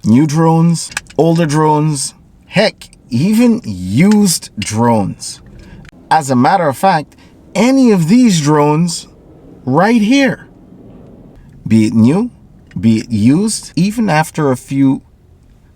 New drones, older drones, heck, even used drones. As a matter of fact, any of these drones right here, be it new, be it used, even after a few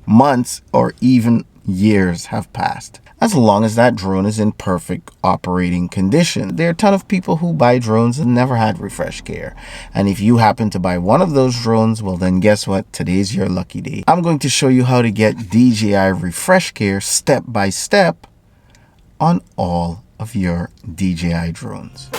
months or even years have passed, as long as that drone is in perfect operating condition. There are a ton of people who buy drones and never had refresh care. And if you happen to buy one of those drones, well then guess what? Today's your lucky day. I'm going to show you how to get DJI Refresh Care step by step on all of your DJI drones.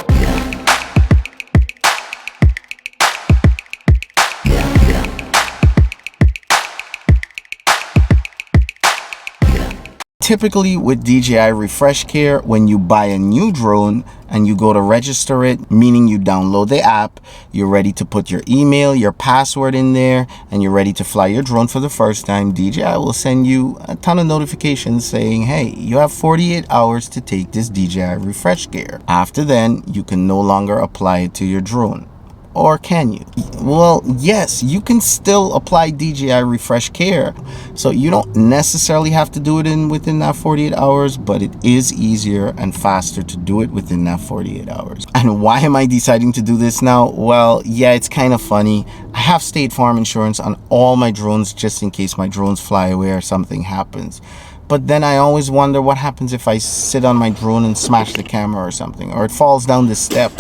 Typically with DJI Refresh Care, when you buy a new drone and you go to register it, meaning you download the app, you're ready to put your email, your password in there, and you're ready to fly your drone for the first time, DJI will send you a ton of notifications saying, hey, you have 48 hours to take this DJI Refresh Care. After then, you can no longer apply it to your drone. Or can you? Well, yes, you can still apply DJI Refresh Care. So you don't necessarily have to do it within that 48 hours, but it is easier and faster to do it within that 48 hours. And why am I deciding to do this now? Well, yeah, it's kind of funny. I have State Farm insurance on all my drones just in case my drones fly away or something happens. But then I always wonder what happens if I sit on my drone and smash the camera or something, or it falls down this step.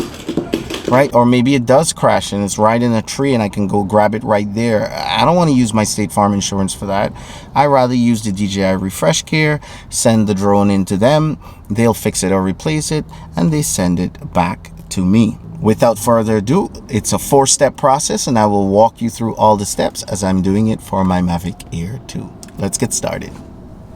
Right? Or maybe it does crash and it's right in a tree and I can go grab it right there. I don't want to use my State Farm insurance for that. I rather use the DJI Refresh Care, send the drone into them, they'll fix it or replace it, and they send it back to me. Without further ado, it's a 4-step process and I will walk you through all the steps as I'm doing it for my Mavic Air 2. Let's get started.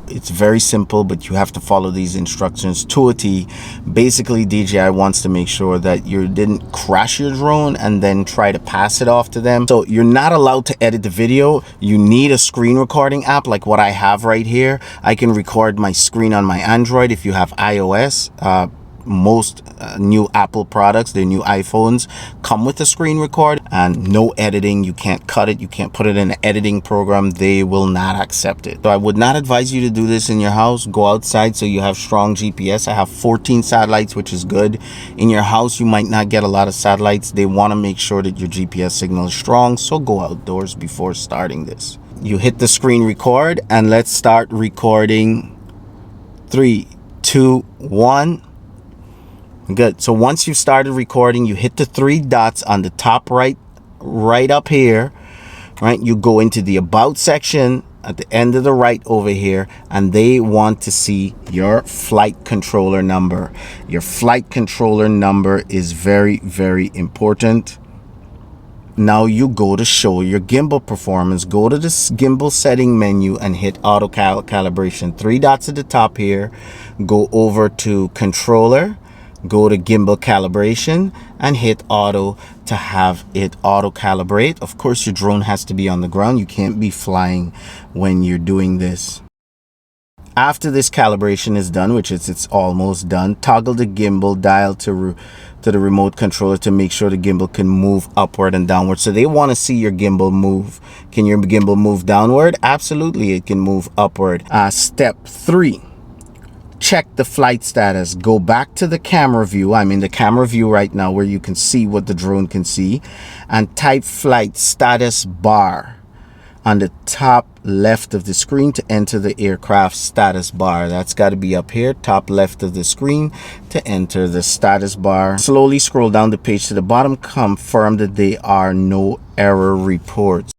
It's very simple, but you have to follow these instructions to a T. Basically, DJI wants to make sure that you didn't crash your drone and then try to pass it off to them. So you're not allowed to edit the video. You need a screen recording app like what I have right here. I can record my screen on my Android. If you have iOS, most new Apple products, their new iPhones come with a screen record and no editing. You can't cut it, you can't put it in an editing program. They will not accept it. So I would not advise you to do this in your house. Go outside so you have strong GPS. I have 14 satellites, which is good. In your house you might not get a lot of satellites. They want to make sure that your GPS signal is strong, so go outdoors before starting this. You hit the screen record and let's start recording. 3, 2, 1. Good. So once you've started recording, you hit the 3 dots on the top right up here, right? You go into the about section at the end of the right over here, and they want to see your flight controller number. Your flight controller number is very, very important. Now you go to show your gimbal performance. Go to this gimbal setting menu and hit auto calibration. 3 dots at the top here. Go over to controller. Go to gimbal calibration and hit auto to have it auto calibrate. Of course, your drone has to be on the ground. You can't be flying when you're doing this. After this calibration is done, which is it's almost done, toggle the gimbal dial to the remote controller to make sure the gimbal can move upward and downward. So they want to see your gimbal move. Can your gimbal move downward? Absolutely, it can move upward. Step 3. Check the flight status. Go back to the camera view. I'm in the camera view right now where you can see what the drone can see, and type flight status bar on the top left of the screen to enter the aircraft status bar. That's got to be up here, top left of the screen, to enter the status bar. Slowly scroll down the page to the bottom. Confirm that there are no error reports.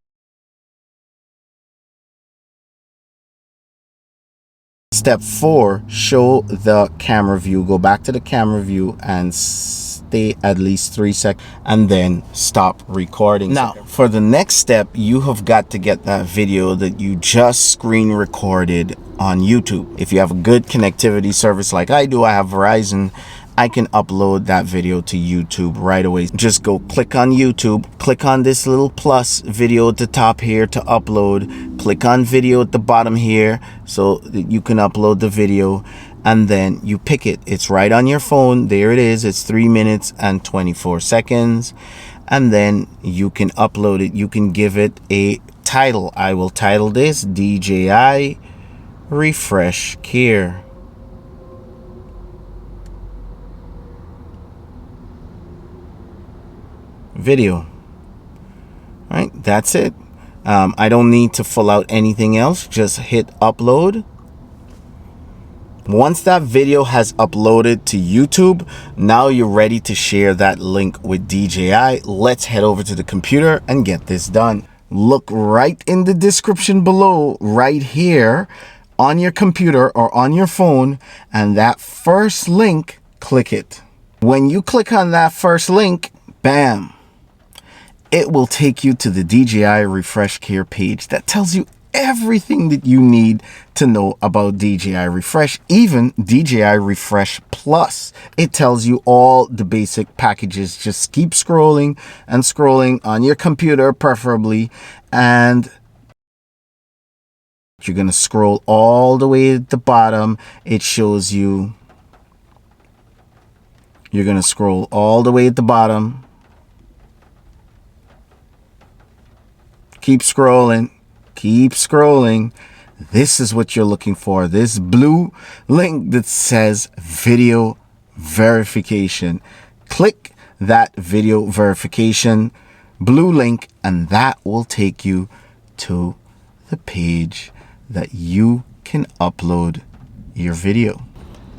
Step 4, show the camera view. Go back to the camera view and stay at least 3 seconds and then stop recording. Now, for the next step, you have got to get that video that you just screen recorded on YouTube. If you have a good connectivity service like I do, I have Verizon, I can upload that video to YouTube right away. Just go click on YouTube, click on this little plus video at the top here to upload, click on video at the bottom here so that you can upload the video, and then you pick it. It's right on your phone. There it is. It's 3 minutes and 24 seconds. And then you can upload it. You can give it a title. I will title this DJI Refresh Care. Video. All right, that's it. I don't need to fill out anything else. Just hit upload. Once that video has uploaded to YouTube, now you're ready to share that link with DJI. Let's head over to the computer and get this done. Look right in the description below, right here on your computer or on your phone, and that first link, click it. When you click on that first link, bam, it will take you to the DJI Refresh Care page that tells you everything that you need to know about DJI Refresh, even DJI Refresh Plus. It tells you all the basic packages. Just keep scrolling and scrolling on your computer, preferably, and you're going to scroll all the way at the bottom. It shows you, you're going to scroll all the way at the bottom. Keep scrolling. Keep scrolling. This is what you're looking for. This blue link that says video verification. Click that video verification blue link, and that will take you to the page that you can upload your video.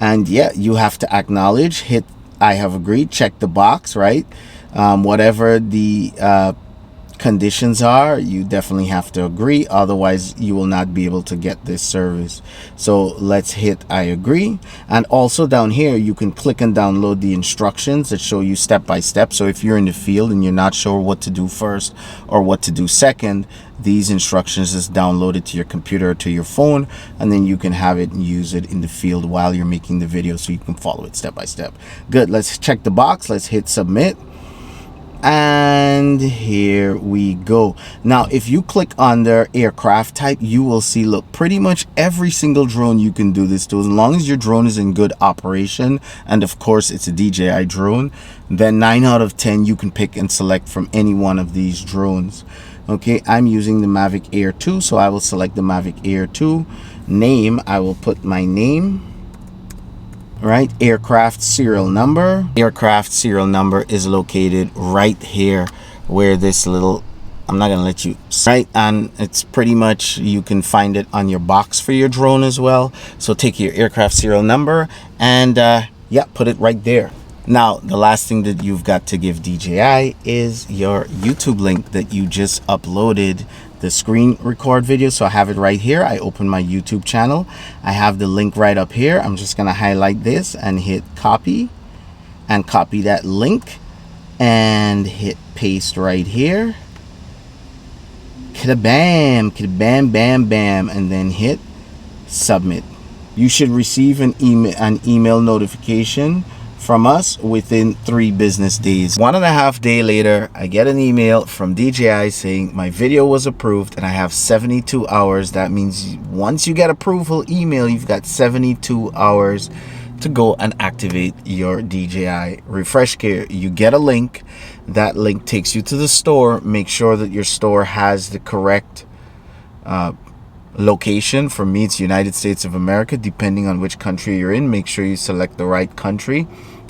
And yeah, you have to acknowledge, hit I have agreed, check the box, right? Whatever the conditions are, you definitely have to agree, otherwise you will not be able to get this service. So let's hit I agree. And also down here you can click and download the instructions that show you step by step. So if you're in the field and you're not sure what to do first or what to do second, these instructions is downloaded to your computer or to your phone, and then you can have it and use it in the field while you're making the video, so you can follow it step by step. Good. Let's check the box. Let's hit submit. And here we go. Now, if you click on their aircraft type, you will see, look, pretty much every single drone you can do this to, as long as your drone is in good operation. And of course, it's a DJI drone. Then 9 out of 10, you can pick and select from any one of these drones. Okay, I'm using the Mavic Air 2, so I will select the Mavic Air 2. Name, I will put my name. Right, aircraft serial number. Aircraft serial number is located right here where this little, I'm not gonna let you, right, and it's pretty much, you can find it on your box for your drone as well. So take your aircraft serial number and yeah, put it right there. Now, the last thing that you've got to give DJI is your YouTube link that you just uploaded the screen record video. So I have it right here. I open my YouTube channel. I have the link right up here. I'm just going to highlight this and hit copy, and copy that link and hit paste right here. Bam, bam, bam, bam, and then hit submit. You should receive an email notification from us within 3 business days. 1.5 days later, I get an email from DJI saying my video was approved, and I have 72 hours. That means once you get approval email, you've got 72 hours to go and activate your DJI Refresh Care. You get a link. That link takes you to the store. Make sure that your store has the correct location. For me, it's United States of America. Depending on which country you're in, make sure you select the right country,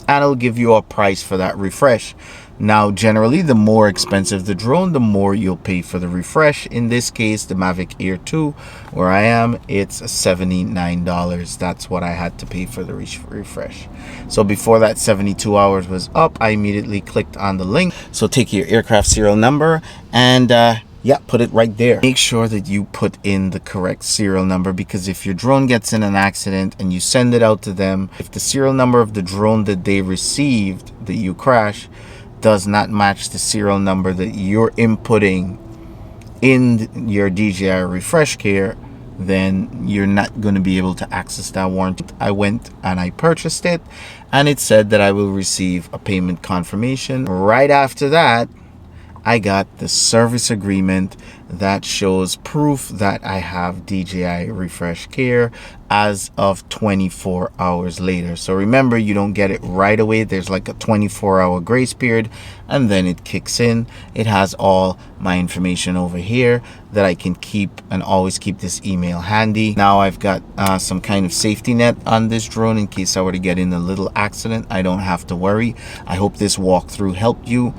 and it'll give you a price for that refresh. Now, generally, the more expensive the drone, the more you'll pay for the refresh. In this case, the Mavic Air 2, where I am, it's $79. That's what I had to pay for the refresh. So before that 72 hours was up, I immediately clicked on the link. So take your aircraft serial number and yeah, put it right there. Make sure that you put in the correct serial number, because if your drone gets in an accident and you send it out to them, if the serial number of the drone that they received that you crash does not match the serial number that you're inputting in your DJI Refresh Care, then you're not going to be able to access that warranty. I went and I purchased it, and it said that I will receive a payment confirmation. Right after that, I got the service agreement that shows proof that I have DJI Refresh Care as of 24 hours later. So remember, you don't get it right away. There's like a 24-hour grace period, and then it kicks in. It has all my information over here that I can keep, and always keep this email handy. Now I've got some kind of safety net on this drone in case I were to get in a little accident. I don't have to worry. I hope this walkthrough helped you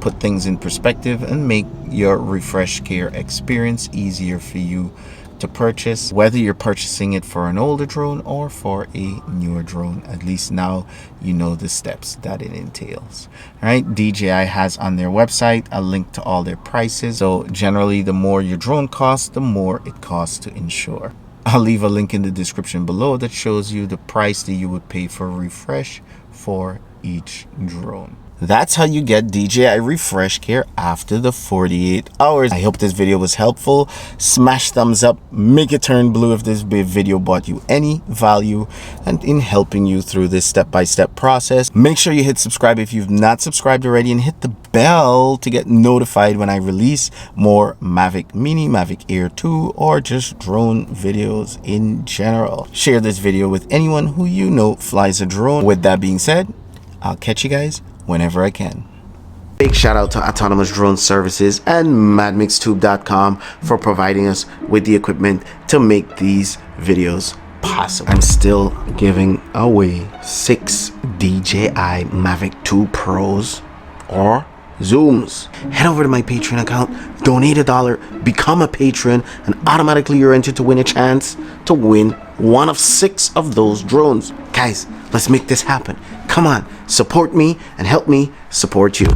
put things in perspective and make your Refresh Care experience easier for you to purchase, whether you're purchasing it for an older drone or for a newer drone. At least now you know the steps that it entails. All right, DJI has on their website a link to all their prices. So generally, the more your drone costs, the more it costs to insure. I'll leave a link in the description below that shows you the price that you would pay for refresh for each drone. That's how you get DJI Refresh Care after the 48 hours. I hope this video was helpful. Smash thumbs up, make it turn blue if this video brought you any value and in helping you through this step-by-step process. Make sure you hit subscribe if you've not subscribed already, and hit the bell to get notified when I release more Mavic Mini, Mavic Air 2, or just drone videos in general. Share this video with anyone who you know flies a drone. With that being said, I'll catch you guys whenever I can. Big shout out to Autonomous Drone Services and madmixtube.com for providing us with the equipment to make these videos possible. I'm still giving away 6 DJI Mavic 2 Pros or Zooms. Head over to my Patreon account, donate $1, become a patron, and automatically you're entered to win a chance to win one of 6 of those drones. Guys, let's make this happen. Come on, support me and help me support you.